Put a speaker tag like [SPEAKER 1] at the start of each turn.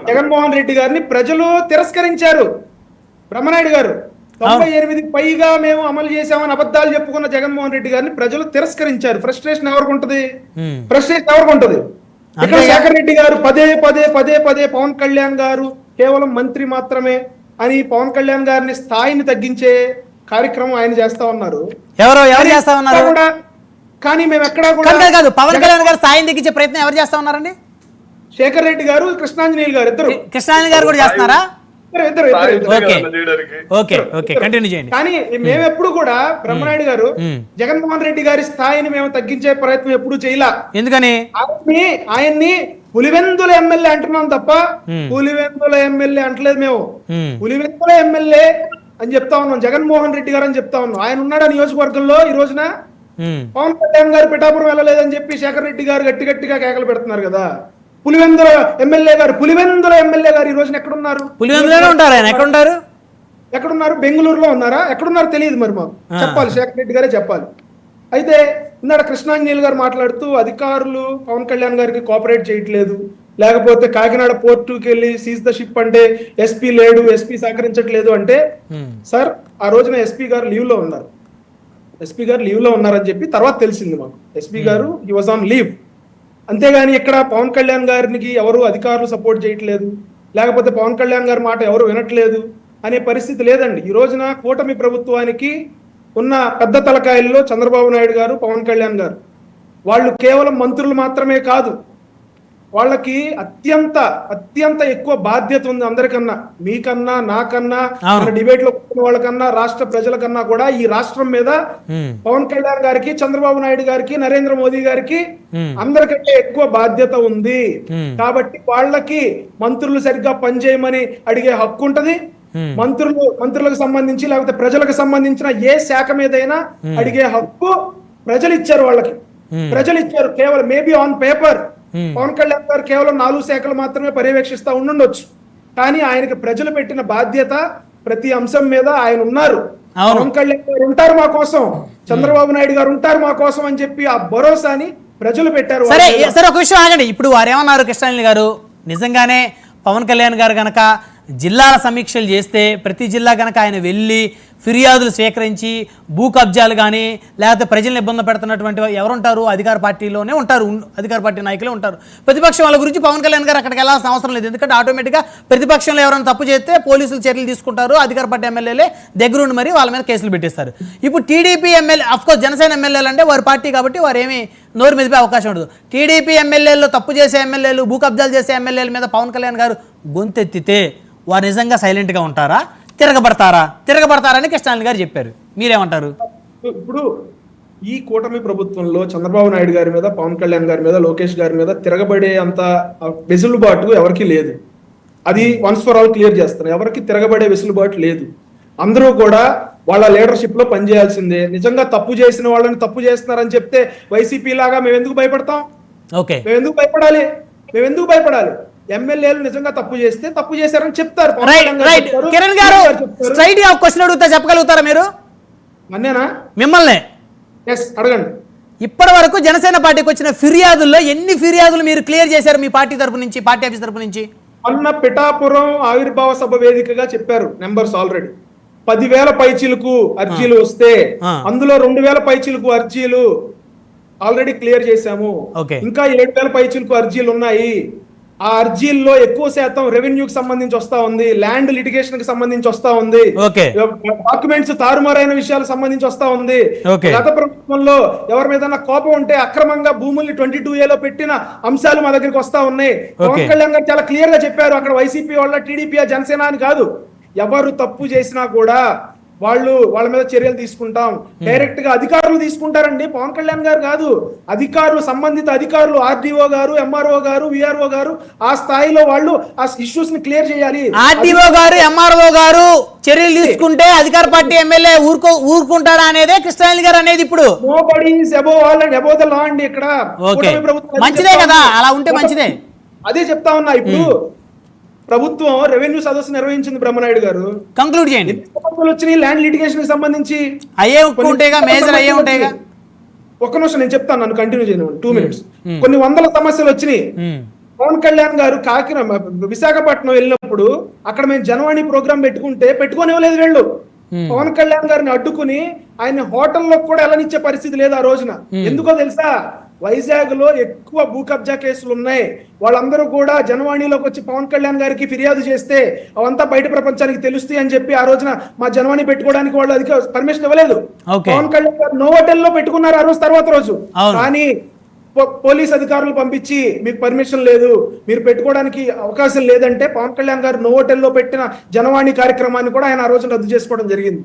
[SPEAKER 1] జగన్మోహన్ రెడ్డి గారిని ప్రజలు తిరస్కరించారు. బ్రహ్మనాయుడు గారు 98 పైగా మేము అమలు చేశామని అబద్ధాలు చెప్పుకున్న జగన్మోహన్ రెడ్డి గారిని ప్రజలు తిరస్కరించారు. ఫ్రస్ట్రేషన్ ఎవరికి ఉంటది? ఇక్కడ శేఖర్ రెడ్డి గారు పదే పదే పదే పదే పవన్ కళ్యాణ్ గారు కేవలం మంత్రి మాత్రమే అని పవన్ కళ్యాణ్ గారిని స్థాయిని తగ్గించే కార్యక్రమం ఆయన చేస్తా ఉన్నారు.
[SPEAKER 2] ఎవరు చేస్తా ఉన్నారు?
[SPEAKER 1] కానీ మేము ఎక్కడా కూడా
[SPEAKER 2] కాదు, పవన్ కళ్యాణ్ గారు స్థాయిని తగ్గించే ప్రయత్నం ఎవరు చేస్తా ఉన్నారండి?
[SPEAKER 1] శేఖర్ రెడ్డి గారు, కృష్ణాంజనేయులు గారు ఇద్దరు.
[SPEAKER 2] కృష్ణాంజనేయులు గారు కూడా చేస్తున్నారా? కానీ
[SPEAKER 1] మేము ఎప్పుడు కూడా బ్రహ్మనాయుడు గారు జగన్మోహన్ రెడ్డి గారి స్థాయిని మేము తగ్గించే ప్రయత్నం ఎప్పుడు చేయలా.
[SPEAKER 2] ఎందుకని?
[SPEAKER 1] ఆయన్ని పులివెందుల ఎమ్మెల్యే అంటున్నాం తప్ప పులివెందుల ఎమ్మెల్యే అంటలేదు. మేము పులివెందుల ఎమ్మెల్యే అని చెప్తా ఉన్నాం, జగన్మోహన్ రెడ్డి గారు అని చెప్తా ఉన్నాం. ఆయన ఉన్నాడు నియోజకవర్గంలో. ఈ రోజున పవన్ కళ్యాణ్ గారు పిఠాపురం వెళ్ళలేదని చెప్పి శేఖర్ రెడ్డి గారు గట్టి గట్టిగా కేకలు పెడుతున్నారు కదా. పులివెందుల ఎమ్మెల్యే గారు ఈ రోజున ఎక్కడున్నారు?
[SPEAKER 2] పులివెందులోనే ఉంటారు. ఆయన
[SPEAKER 1] ఎక్కడున్నారు? బెంగళూరులో ఉన్నారా? ఎక్కడున్నారు తెలియదు. మరి మాకు చెప్పాలి, శేఖర్ రెడ్డి గారే చెప్పాలి. అయితే ఇందాక కృష్ణాంజనేయులు గారు మాట్లాడుతూ అధికారులు పవన్ కళ్యాణ్ గారికి కోఆపరేట్ చేయట్లేదు, లేకపోతే కాకినాడ పోర్టుకి వెళ్ళి సీజ్ ద షిప్ అంటే ఎస్పీ లేడు, ఎస్పీ సహకరించట్లేదు అంటే, సార్ ఆ రోజున ఎస్పీ గారు లీవ్ లో ఉన్నారని చెప్పి తర్వాత తెలిసింది మాకు. ఎస్పీ గారు హీ వాజ్ ఆన్ లీవ్. అంతేగాని ఇక్కడ పవన్ కళ్యాణ్ గారికి ఎవరు అధికారులు సపోర్ట్ చేయట్లేదు, లేకపోతే పవన్ కళ్యాణ్ గారి మాట ఎవరు వినట్లేదు అనే పరిస్థితి లేదండి. ఈ రోజున కూటమి ప్రభుత్వానికి ఉన్న పెద్ద తలకాయల్లో చంద్రబాబు నాయుడు గారు, పవన్ కళ్యాణ్ గారు. వాళ్ళు కేవలం మంత్రులు మాత్రమే కాదు, వాళ్ళకి అత్యంత అత్యంత ఎక్కువ బాధ్యత ఉంది. అందరికన్నా, మీకన్నా, నాకన్నా, డిబేట్ లో కూర్చున్న వాళ్ళకన్నా, రాష్ట్ర ప్రజలకన్నా కూడా ఈ రాష్ట్రం మీద పవన్ కళ్యాణ్ గారికి, చంద్రబాబు నాయుడు గారికి, నరేంద్ర మోదీ గారికి అందరికంటే ఎక్కువ బాధ్యత ఉంది. కాబట్టి వాళ్ళకి మంత్రులు సరిగ్గా పనిచేయమని అడిగే హక్కు ఉంటది. మంత్రులకు సంబంధించి లేకపోతే ప్రజలకు సంబంధించిన ఏ శాఖ మీదైనా అడిగే హక్కు ప్రజలు ఇచ్చారు. వాళ్ళకి ప్రజలు ఇచ్చారు. కేవలం maybe on paper Pavan Kalyan garu కేవలం 4 శాఖలు మాత్రమే పర్యవేక్షిస్తా ఉండుండొచ్చు, కానీ ఆయనకి ప్రజలు పెట్టిన బాధ్యత ప్రతి అంశం మీద ఆయన ఉన్నారు. పవన్ కళ్యాణ్ గారు ఉంటారు మా కోసం, చంద్రబాబు నాయుడు గారు ఉంటారు మా కోసం అని చెప్పి ఆ భరోసాని ప్రజలు పెట్టారు.
[SPEAKER 2] సరే ఒక విషయం ఆగండి. ఇప్పుడు వారేమన్నారు కృష్ణాంజలి గారు, నిజంగానే పవన్ కళ్యాణ్ గారు గనక జిల్లాల సమీక్షలు చేస్తే, ప్రతి జిల్లా కనుక ఆయన వెళ్ళి ఫిర్యాదులు స్వీకరించి భూ కబ్జాలు కానీ లేకపోతే ప్రజలను ఇబ్బంది పెడుతున్నటువంటి ఎవరుంటారు? అధికార పార్టీలోనే ఉంటారు, అధికార పార్టీ నాయకులే ఉంటారు. ప్రతిపక్షం వాళ్ళ గురించి పవన్ కళ్యాణ్ గారు అక్కడికి వెళ్ళాల్సిన అవసరం లేదు. ఎందుకంటే ఆటోమేటిక్గా ప్రతిపక్షంలో ఎవరైనా తప్పు చేస్తే పోలీసులు చర్యలు తీసుకుంటారు, అధికార పార్టీ ఎమ్మెల్యేలే దగ్గరుండి మరి వాళ్ళ మీద కేసులు పెట్టేస్తారు. ఇప్పుడు టీడీపీ ఎమ్మెల్యే, అఫ్కోర్స్ జనసేన ఎమ్మెల్యేలు అంటే వారి పార్టీ కాబట్టి వారు ఏమీ నోరు మెదిపే అవకాశం ఉండదు. టీడీపీ ఎమ్మెల్యేలు, తప్పు చేసే ఎమ్మెల్యేలు, భూ కబ్జాలు చేసే ఎమ్మెల్యేల మీద పవన్ కళ్యాణ్ గారు గొంతెత్తితే వారు నిజంగా సైలెంట్గా ఉంటారా, తిరగబడతారని కృష్ణాంజలి గారు చెప్పారు. మీరేమంటారు?
[SPEAKER 1] ఇప్పుడు ఈ కూటమి ప్రభుత్వంలో చంద్రబాబు నాయుడు గారి మీద, పవన్ కళ్యాణ్ గారి మీద, లోకేష్ గారి మీద తిరగబడే అంత వెసులుబాటు ఎవరికి లేదు. అది వన్స్ ఫర్ ఆల్ క్లియర్ చేస్తారు. ఎవరికి తిరగబడే వెసులుబాటు లేదు. అందరూ కూడా వాళ్ళ లీడర్షిప్ లో పనిచేయాల్సిందే. నిజంగా తప్పు చేసిన వాళ్ళని తప్పు చేస్తున్నారని చెప్తే వైసీపీ లాగా మేము ఎందుకు భయపడతాం? మేము ఎందుకు భయపడాలి? ఎమ్మెల్యేలు నిజంగా తప్పు చేస్తే తప్పు చేశారని చెప్తారు.
[SPEAKER 2] కిరణ్ గారు స్ట్రైట్ గా క్వశ్చన్ అడుగుతా, చెప్పగలుగుతారా మీరు?
[SPEAKER 1] అన్నేనా
[SPEAKER 2] మిమ్మల్ని?
[SPEAKER 1] అడగండి.
[SPEAKER 2] ఇప్పటి వరకు జనసేన పార్టీకి వచ్చిన ఫిర్యాదుల్లో ఎన్ని ఫిర్యాదులు మీరు క్లియర్ చేశారు మీ పార్టీ తరపు నుంచి, పార్టీ ఆఫీస్ తరపు నుంచి?
[SPEAKER 1] మొన్న పిఠాపురం ఆవిర్భావ సభ వేదికగా చెప్పారు నెంబర్స్. ఆల్రెడీ 10,000 పైచీలకు అర్జీలు వస్తే అందులో 2,000 పైచీలకు అర్జీలు ఆల్రెడీ క్లియర్ చేశాము. ఇంకా 7,000 పైచీలకు అర్జీలు ఉన్నాయి. ఆ అర్జీల్లో ఎక్కువ శాతం రెవెన్యూకి సంబంధించి వస్తా ఉంది, ల్యాండ్ లిటిగేషన్ కి సంబంధించి వస్తా ఉంది, డాక్యుమెంట్స్ తారుమారైన విషయాలకు సంబంధించి వస్తా ఉంది. గత ప్రభుత్వంలో ఎవరి మీద కోపం ఉంటే అక్రమంగా భూముల్ని 22A లో పెట్టిన అంశాలు మా దగ్గరికి వస్తా ఉన్నాయి. పవన్ కళ్యాణ్ గారు చాలా క్లియర్ గా చెప్పారు, అక్కడ వైసీపీ వాళ్ళ, టీడీపీ, జనసేన అని కాదు, ఎవరు తప్పు చేసినా కూడా వాళ్ళ మీద చర్యలు తీసుకుంటాం. డైరెక్ట్ గా అధికారులు తీసుకుంటారండి, పవన్ కళ్యాణ్ గారు కాదు. అధికారులు, సంబంధిత అధికారులు, ఆర్డీఓ గారు, ఎంఆర్ఓ గారు, విఆర్ఓ గారు ఆ స్థాయిలో వాళ్ళు ఆ ఇష్యూస్ ని క్లియర్ చేయాలి.
[SPEAKER 2] ఆర్డీఓ గారు, ఎంఆర్ఓ గారు చర్యలు తీసుకుంటే అధికార పార్టీ ఎమ్మెల్యే ఊరుకుంటాడా అనేదే కృష్ణాంజలి గారు అనేది. ఇప్పుడు
[SPEAKER 1] nobody is above all and above the law అండి. ఇక్కడ
[SPEAKER 2] మంచిదే కదా, అలా ఉంటే మంచిదే.
[SPEAKER 1] అదే చెప్తా ఉన్నా. ఇప్పుడు ప్రభుత్వం రెవెన్యూ సదస్సు నిర్వహించింది, బ్రహ్మనాయుడు గారు.
[SPEAKER 2] కంక్లూడ్ చేయండి.
[SPEAKER 1] వచ్చినాయి ల్యాండ్ లిటిగేషన్ కి సంబంధించి ఒక్క నిమిషం నేను చెప్తాను, నన్ను కంటిన్యూ చేయను. 2 minutes. కొన్ని వందల సమస్యలు వచ్చినాయి. పవన్ కళ్యాణ్ గారు విశాఖపట్నం వెళ్ళినప్పుడు అక్కడ మేము జనవాణి ప్రోగ్రామ్ పెట్టుకోనివ్వలేదు వీళ్ళు. పవన్ కళ్యాణ్ గారిని అడ్డుకుని ఆయన హోటల్లో కూడా వెళ్ళనిచ్చే పరిస్థితి లేదు ఆ రోజున. ఎందుకో తెలుసా? వైజాగ్ లో ఎక్కువ భూ కబ్జా కేసులు ఉన్నాయి. వాళ్ళందరూ కూడా జనవాణిలోకి వచ్చి పవన్ కళ్యాణ్ గారికి ఫిర్యాదు చేస్తే అవంతా బయట ప్రపంచానికి తెలుస్తాయి అని చెప్పి ఆ రోజున మా జనవాణి పెట్టుకోవడానికి వాళ్ళు అధిక పర్మిషన్ ఇవ్వలేదు. పవన్ కళ్యాణ్ గారు నోవోటెల్ లో పెట్టుకున్నారు ఆ రోజు, తర్వాత రోజు. కానీ పోలీస్ అధికారులు పంపించి మీకు పర్మిషన్ లేదు, మీరు పెట్టుకోవడానికి అవకాశం లేదంటే పవన్ కళ్యాణ్ గారు నోవోటెల్ లో పెట్టిన జనవాణి కార్యక్రమాన్ని కూడా ఆయన ఆ రోజున రద్దు చేసుకోవడం జరిగింది.